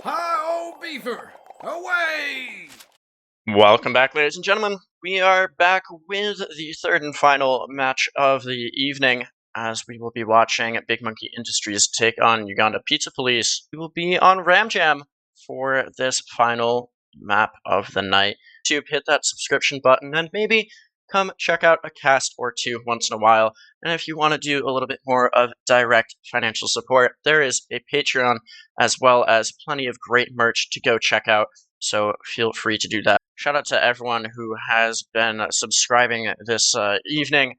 Hi-oh, beefer! Away! Welcome back, ladies and gentlemen. We are back with the third and final match of the evening, as we will be watching Big Monkey Industries take on Uganda Pizza Police. We will be on Ram Jam for this final map of the night. To hit that subscription button and maybe come check out a cast or two once in a while. And if you want to do a little bit more of direct financial support, there is a Patreon as well as plenty of great merch to go check out. So feel free to do that. Shout out to everyone who has been subscribing this evening.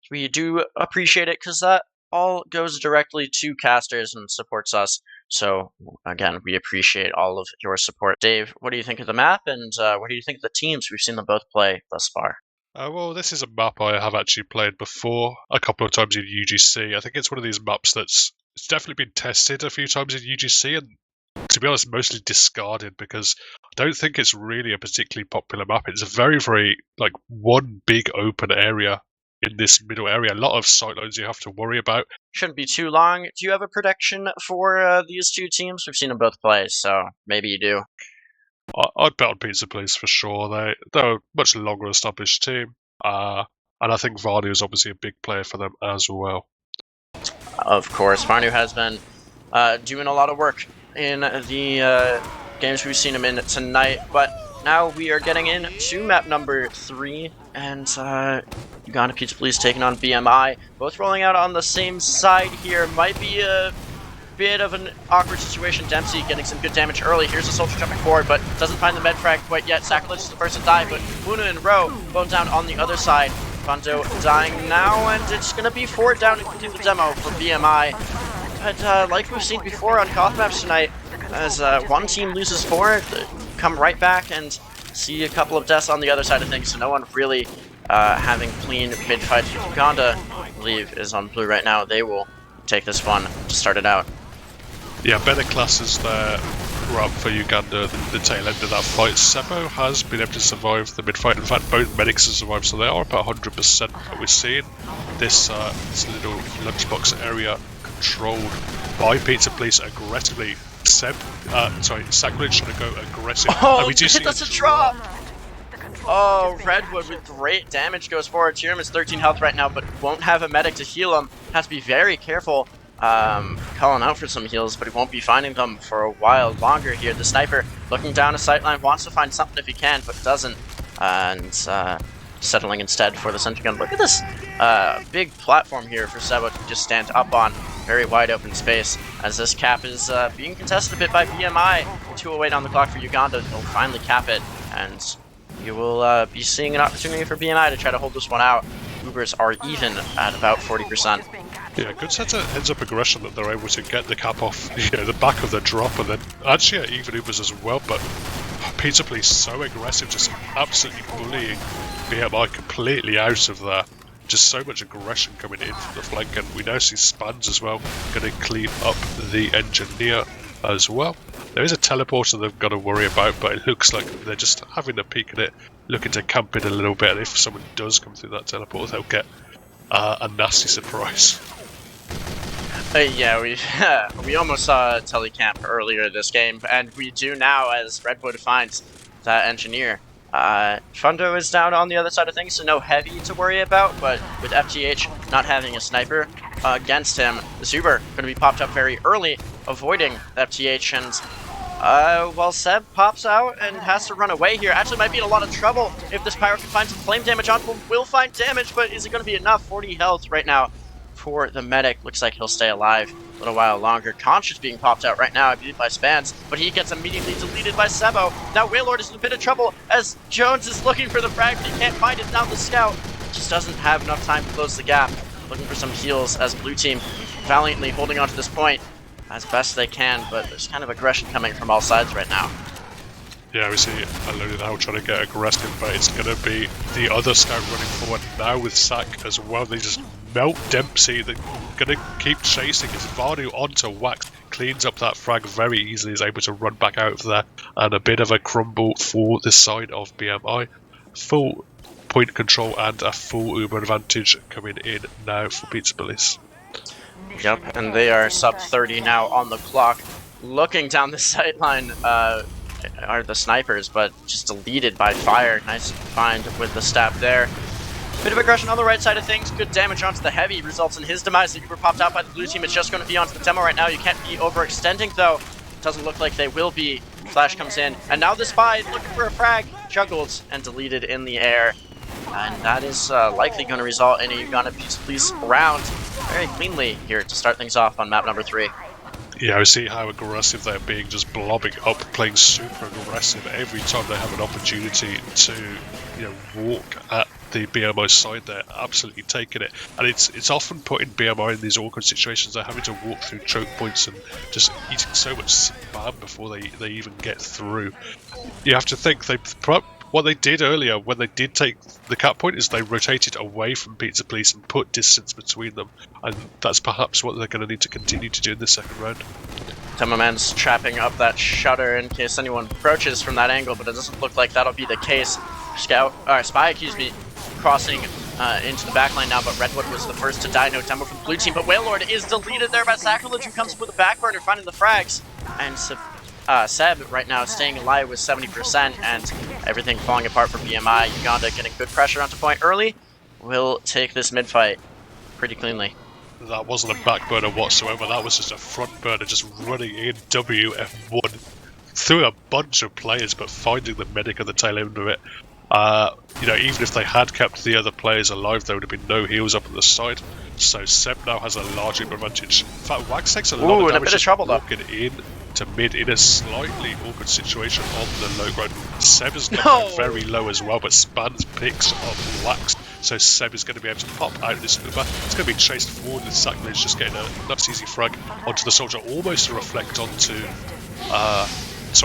We do appreciate it because that all goes directly to casters and supports us. So again, we appreciate all of your support. Dave, what do you think of the map, and what do you think of the teams? We've seen them both play thus far. Well, this is a map I have actually played before a couple of times in UGC. I think it's one of these maps it's definitely been tested a few times in UGC, and to be honest, mostly discarded because I don't think it's really a particularly popular map. It's a very, very, one big open area in this middle area. A lot of sightlines you have to worry about. Shouldn't be too long. Do you have a prediction for these two teams? We've seen them both play, so maybe you do. I'd bet on Pizza Police for sure. They're a much longer established team. And I think Varnu is obviously a big player for them as well. Of course, Varnu has been doing a lot of work in the games we've seen him in tonight, but now we are getting into map number 3, and Uganda Pizza Police taking on BMI, both rolling out on the same side here. Might be a bit of an awkward situation. Dempsey getting some good damage early. Here's the soldier jumping forward, but doesn't find the med frag quite yet. Sacrilege is the first to die, but Muna and Ro both down on the other side. Fondo dying now, and it's going to be 4 down including the demo for BMI. But like we've seen before on Goth maps tonight, as one team loses 4, they come right back and see a couple of deaths on the other side of things, so no one really having clean mid-fight. Uganda, I believe, is on blue right now. They will take this one to start it out. Yeah, better classes there were up for Uganda the tail end of that fight. Sebo has been able to survive the mid-fight. In fact, both medics have survived, so they are about 100%. But we're seeing this little lunchbox area controlled by Pizza Police aggressively. Sacrilege trying to go aggressive. Oh, that's a drop! Oh, Redwood with great damage goes forward. Tyrion is 13 health right now, but won't have a medic to heal him. Has to be very careful. Calling out for some heals, but he won't be finding them for a while longer here. The sniper looking down a sightline, wants to find something if he can, but doesn't, and settling instead for the sentry gun. Look at this big platform here for Sebo to just stand up on. Very wide open space, as this cap is being contested a bit by BMI. 2:08 on the clock for Uganda. They'll finally cap it, and you will be seeing an opportunity for BMI to try to hold this one out. Ubers are even at about 40%. Yeah, good set of heads-up aggression that they're able to get the cap off the back of the drop, and then actually even Ubers as well, but Pizza Police so aggressive, just absolutely bullying BMI completely out of there. Just so much aggression coming in from the flank, and we now see Spans as well going to clean up the engineer as well. There is a teleporter they've got to worry about, but it looks like they're just having a peek at it, looking to camp it a little bit, and if someone does come through that teleporter, they'll get a nasty surprise. Yeah, we almost saw a telecamp earlier this game, and we do now as Redwood finds that engineer. Fundo is down on the other side of things, so no heavy to worry about, but with FTH not having a sniper against him, Zuber going to be popped up very early, avoiding FTH, and while Seb pops out and has to run away here, actually might be in a lot of trouble if this Pyro can find some flame damage on him. Will find damage, but is it going to be enough? 40 health right now for the medic. Looks like he'll stay alive a little while longer. Conscious being popped out right now, I believe by Spans, but he gets immediately deleted by Sebo. Now Waylord is in a bit of trouble as Jones is looking for the frag, but he can't find it. Now the scout just doesn't have enough time to close the gap. Looking for some heals as blue team valiantly holding on to this point as best they can, but there's kind of aggression coming from all sides right now. Yeah, we see Alone now trying to get aggressive, but it's going to be the other scout running forward now with Sack as well. They just melt Dempsey. They're going to keep chasing. It's Varnu onto Wax. Cleans up that frag very easily. Is able to run back out of there. And a bit of a crumble for the side of BMI. Full point control and a full Uber advantage coming in now for Pizza Police. Yep, and they are sub 30 now on the clock. looking down the sight line are the snipers, but just deleted by Fire. Nice find with the stab there. Bit of aggression on the right side of things. Good damage onto the heavy results in his demise. The Uber popped out by the blue team. It's just going to be onto the demo right now. You can't be overextending though. Doesn't look like they will be. Flash comes in, and now the Spy looking for a frag. Juggled and deleted in the air. And that is likely going to result in a Uganda Police round very cleanly here to start things off on map number 3. Yeah, we see how aggressive they're being, just blobbing up, playing super aggressive every time they have an opportunity to, walk at the BMI side. They're absolutely taking it, and it's often putting BMI in these awkward situations. They're having to walk through choke points and just eating so much spam before they even get through. You have to think what they did earlier when they did take the cap point is they rotated away from Pizza Police and put distance between them, and that's perhaps what they're going to need to continue to do in the second round. Demoman's trapping up that shutter in case anyone approaches from that angle, but it doesn't look like that'll be the case. Spy, crossing into the backline now, but Redwood was the first to die. No demo from the blue team, but Wailord is deleted there by Sacrilege, who comes with a backburner, finding the frags, and Seb right now staying alive with 70%, and everything falling apart for BMI. Uganda getting good pressure onto point early. Will take this mid fight pretty cleanly. That wasn't a backburner whatsoever. That was just a front burner, just running in WF1 through a bunch of players, but finding the medic at the tail end of it. Even if they had kept the other players alive, there would have been no heals up at the side. So Seb now has a large advantage. In fact, Wax takes a lot of damage walking in to mid in a slightly awkward situation on the low ground. Seb is not very low as well, but Spans picks up Wax. So Seb is going to be able to pop out this Uber. It's going to be chased forward with Sacrilege, just getting a nice easy frag onto the soldier, almost to reflect onto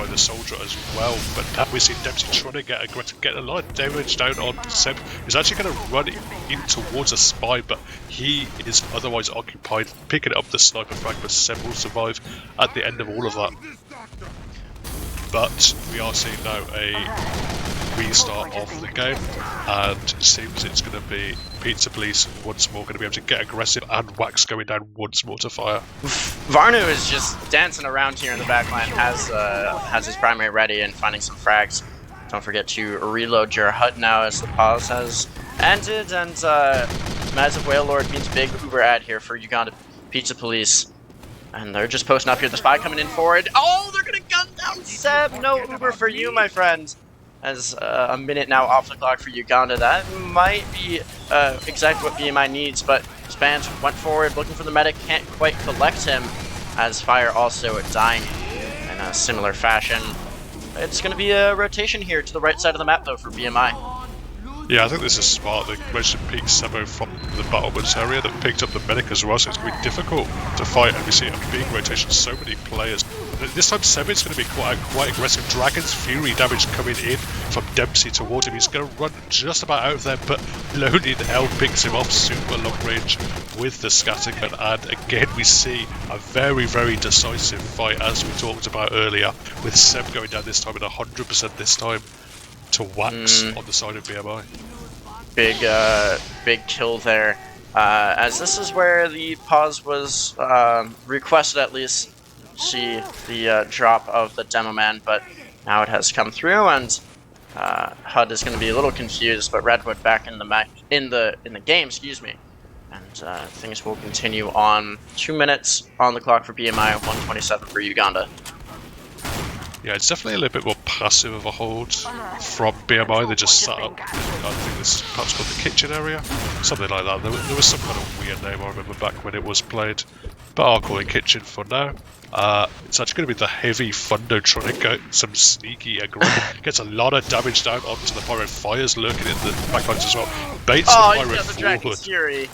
the soldier as well. But now we see Dempsey trying to get a lot of damage down on Seb, who's actually going to run in towards a Spy, but he is otherwise occupied picking up the sniper frag, but Seb will survive at the end of all of that. But we are seeing now a restart of the game, and it seems it's going to be Pizza Police once more going to be able to get aggressive, and Wax going down once more to fire. Varnu is just dancing around here in the backline, has his primary ready and finding some frags. Don't forget to reload your HUD now as the pause has ended, and Massive Wailord means big Uber ad here for Uganda Pizza Police. And they're just posting up here, the Spy coming in forward. Oh, they're going to gun down Seb! No Uber for you, my friend. As a minute now off the clock for Uganda. That might be exactly what BMI needs, but Spans went forward looking for the medic, can't quite collect him, as Fire also dying in a similar fashion. It's going to be a rotation here to the right side of the map though for BMI. Yeah, I think this is smart. They managed to peek Sebo from the battlements area that picked up the medic as well, so it's going to be difficult to fight, and we see a big rotation, so many players. This time Sebo's going to be quite aggressive. Dragon's Fury damage coming in from Dempsey towards him. He's going to run just about out of there, but Loaded L picks him off super long range with the scattergun, and again we see a very, very decisive fight as we talked about earlier, with Seb going down this time at 100% this time to Wax on the side of BMI. Big kill there, as this is where the pause was requested, at least. See the drop of the demo man, but now it has come through, and HUD is going to be a little confused, but Redwood back in the game, excuse me, and things will continue on. 2 minutes on the clock for BMI, 127 for Uganda. Yeah, it's definitely a little bit more passive of a hold from BMI. They just sat up. I think this is perhaps called the kitchen area, something like that. There was some kind of weird name I remember back when it was played, but I'll call it kitchen for now. It's actually going to be the heavy Fundo trying to get some sneaky aggression. Gets a lot of damage down onto the Pyro. Fire's lurking in the backlines as well. Baits the Pyro the Dragon's Fury.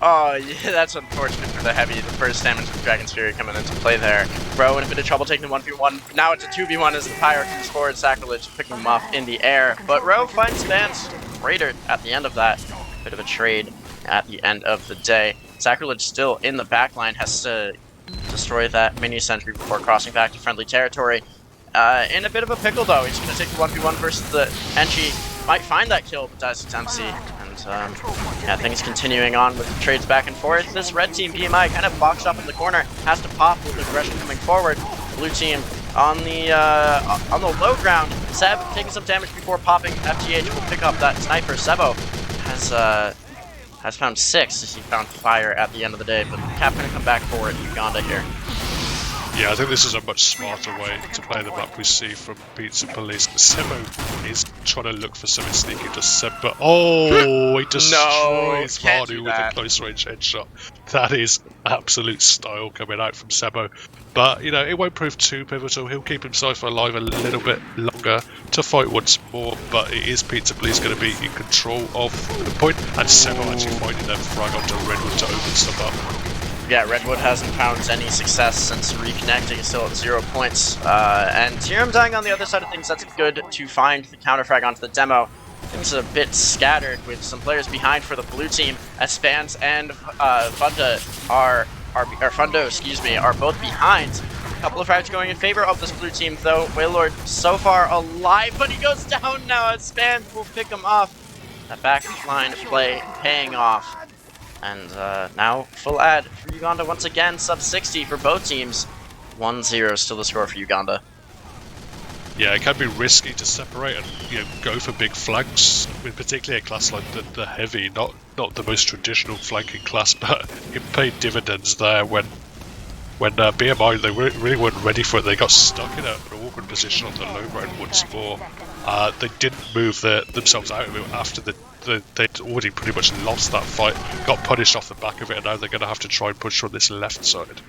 Oh, yeah, that's unfortunate for the heavy. The first damage of Dragon's Fury coming into play there. Bro in a bit of trouble taking the 1v1. Now it's a 2v1 as the Pyro comes forward. Sacrilege picking him off in the air. But Ro finds Spans cratered at the end of that. Bit of a trade at the end of the day. Sacrilege still in the backline, has to destroy that mini sentry before crossing back to friendly territory. In a bit of a pickle though. He's going to take the 1v1 versus the Enchi. Might find that kill, but dies to Dempsey. And yeah, things continuing on with the trades back and forth. This red team, BMI, kind of boxed up in the corner, has to pop with aggression coming forward. Blue team on the low ground. Seb taking some damage before popping. FTH will pick up that sniper. Sebo has found 6 as he found fire at the end of the day, but Cap gonna come back for it. Uganda here. Yeah, I think this is a much smarter way to play the map we see from Pizza Police. Sebo is trying to look for something sneaky to Seb, but oh, he destroys Vardu with a close range headshot. That is absolute style coming out from Sebo. But, you know, it won't prove too pivotal. He'll keep himself alive a little bit longer to fight once more, but it is Pizza Police going to be in control of the point, and Sebo actually finding that frag onto Redwood to open stuff up. Yeah, Redwood hasn't found any success since reconnecting, still at 0 points. And Tyram dying on the other side of things, that's good to find the counterfrag onto the demo. Things are a bit scattered with some players behind for the blue team, as Spans and Fundo, are both behind. A couple of frags going in favor of this blue team, though. Wailord so far alive, but he goes down now as Spans will pick him off. That backline play paying off. And now full ad for Uganda once again, sub 60 for both teams. 1-0 still the score for Uganda. Yeah, it can be risky to separate and go for big flanks, particularly a class like the heavy, not the most traditional flanking class, but it paid dividends there when BMI, they really weren't ready for it. They got stuck in an awkward position on the low ground once more. They didn't move themselves out of it after they'd already pretty much lost that fight, got punished off the back of it, and now they're going to have to try and push from this left side.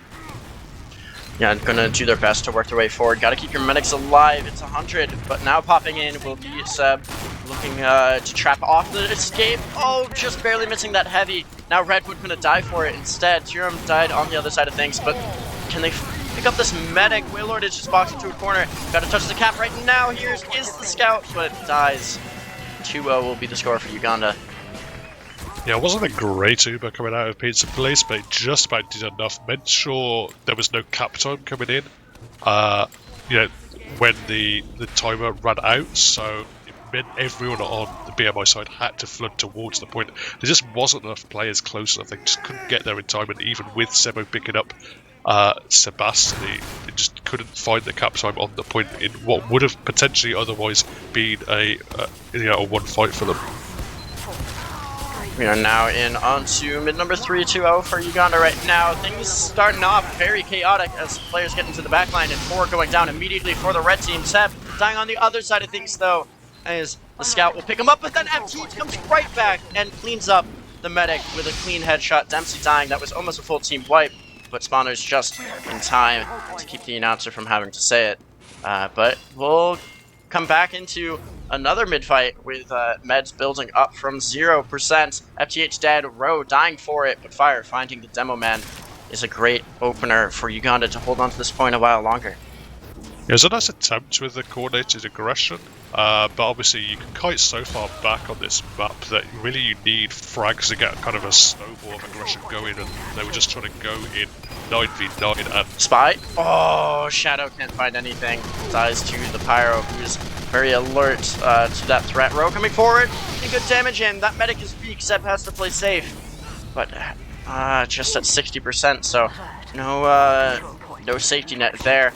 Yeah, going to do their best to work their way forward. Got to keep your medics alive. It's 100, but now popping in will be Seb, looking to trap off the escape. Oh, just barely missing that heavy. Now Redwood going to die for it instead. Tyram died on the other side of things, but can they pick up this medic? Wailord is just boxed into a corner. Got to touch the cap right now. Here is the scout, but dies. 2-0 will be the score for Uganda. Yeah, it wasn't a great Uber coming out of Pizza Police, but it just about did enough. Made sure there was no cap time coming in, when the timer ran out, so it meant everyone on the BMI side had to flood towards the point. There just wasn't enough players close enough. They just couldn't get there in time, and even with Sebo picking up Sebastian, they just couldn't find the cap time on the point in what would have potentially otherwise been a one fight for them. We are now in onto mid number 3-2-0 for Uganda right now. Things starting off very chaotic as players get into the backline, and 4 going down immediately for the red team. Seb dying on the other side of things though, as the scout will pick him up, but then FT comes right back and cleans up the medic with a clean headshot. Dempsey dying, that was almost a full team wipe, but Spawner's just in time to keep the announcer from having to say it. But we'll come back into another mid-fight with Meds building up from 0%. FTH dead, Rowe dying for it, but Fire finding the demo man is a great opener for Uganda to hold on to this point a while longer. It was a nice attempt with the coordinated aggression, but obviously you can kite so far back on this map that really you need frags to get kind of a snowball of aggression going, and they were just trying to go in 9v9 and... Spy? Oh, Shadow can't find anything. Dies to the Pyro, who's very alert to that threat. Rowe coming forward, getting good damage in. That medic is weak, Seb has to play safe. But just at 60%, so no safety net there.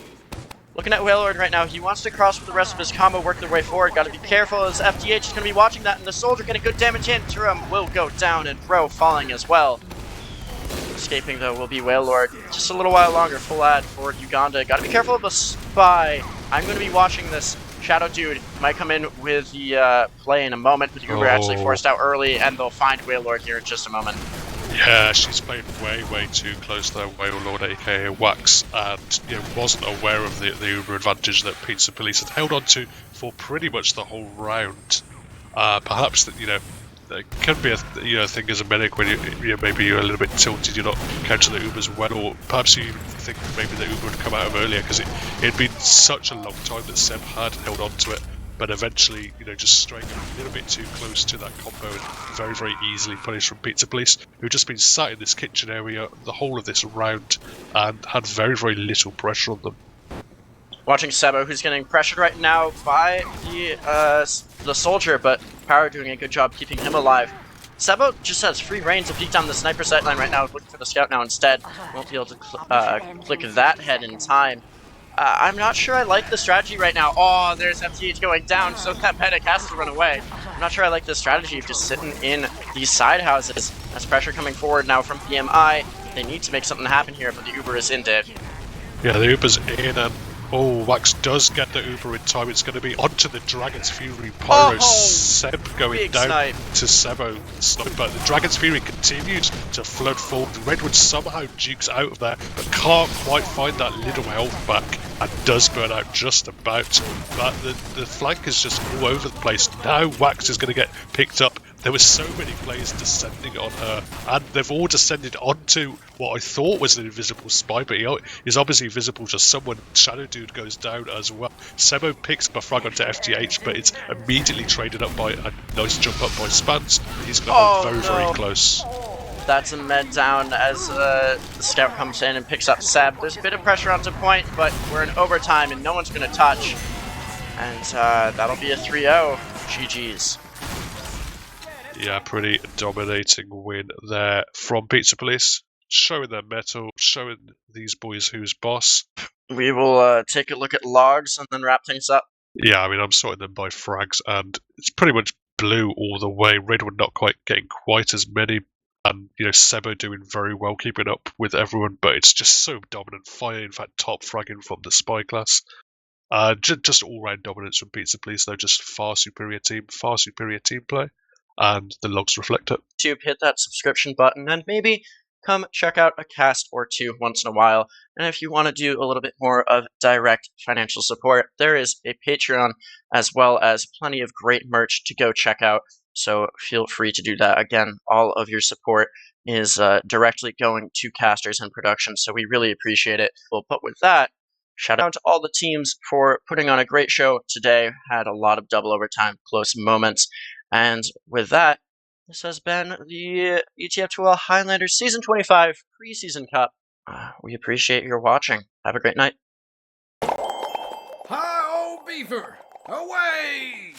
Looking at Wailord right now, he wants to cross with the rest of his combo, work their way forward. Got to be careful as FDH is going to be watching that, and the soldier getting good damage in. Turum will go down, and Rowe falling as well. Escaping though will be Wailord. Just a little while longer. Full ad for Uganda. Got to be careful of the spy. I'm going to be watching this. Shadow dude might come in with the play in a moment, but Uber actually forced out early, and they'll find Wailord here in just a moment. Yeah, she's played way too close there, Wailord, aka Wax, and wasn't aware of the Uber advantage that Pizza Police had held on to for pretty much the whole round. Perhaps that there can be a thing as a medic when maybe you're a little bit tilted, you're not counting the Ubers well, or perhaps you think maybe the Uber would come out of earlier because it'd been such a long time that Seb had held on to it. But eventually, just straying a little bit too close to that combo and very easily punished from Pizza Police, who've just been sat in this kitchen area the whole of this round and had very little pressure on them. Watching Sebo, who's getting pressured right now by the soldier, but Power doing a good job keeping him alive. Sebo just has free reign to peek down the sniper sightline right now, looking for the scout now instead. Won't be able to click that head in time. I'm not sure I like the strategy right now. Oh, there's FTH going down, so that medic has to run away. I'm not sure I like the strategy of just sitting in these side houses. As pressure coming forward now from BMI. They need to make something happen here, but the Uber is in, Dave. Yeah, the Uber's in, and Wax does get the Uber in time. It's going to be onto the Dragon's Fury Pyro. Seb going down snipe to Sebo, but the Dragon's Fury continues to flood forward. Redwood somehow jukes out of there, but can't quite find that little health back, and does burn out just about. But the flank is just all over the place. Now Wax is going to get picked up. There were so many players descending on her, and they've all descended onto what I thought was an invisible spy, but he is obviously visible to someone. Shadow Dude goes down as well. Sebo picks up a frag onto FTH, but it's immediately traded up by a nice jump up by Spans. He's going to hold very close. That's a med down as the scout comes in and picks up Seb. There's a bit of pressure onto point, but we're in overtime and no one's going to touch. And that'll be a 3-0. GG's. Yeah, pretty dominating win there from Pizza Police. Showing their mettle, showing these boys who's boss. We will take a look at logs and then wrap things up. Yeah, I mean, I'm sorting them by frags, and it's pretty much blue all the way. Redwood not quite getting quite as many, and, you know, Sebo doing very well, keeping up with everyone, but it's just so dominant. Fire, in fact, top fragging from the spy class. Just all-round dominance from Pizza Police, though, just far superior team play. And the logs reflect it. To hit that subscription button and maybe come check out a cast or two once in a while. And if you want to do a little bit more of direct financial support, there is a Patreon as well as plenty of great merch to go check out. So feel free to do that. Again, all of your support is directly going to casters and production, so we really appreciate it. But with that, shout out to all the teams for putting on a great show today. Had a lot of double overtime, close moments. And with that, this has been the ETF2L Highlander Season 25 Preseason Cup. We appreciate your watching. Have a great night. Hi-oh, Beaver! Away!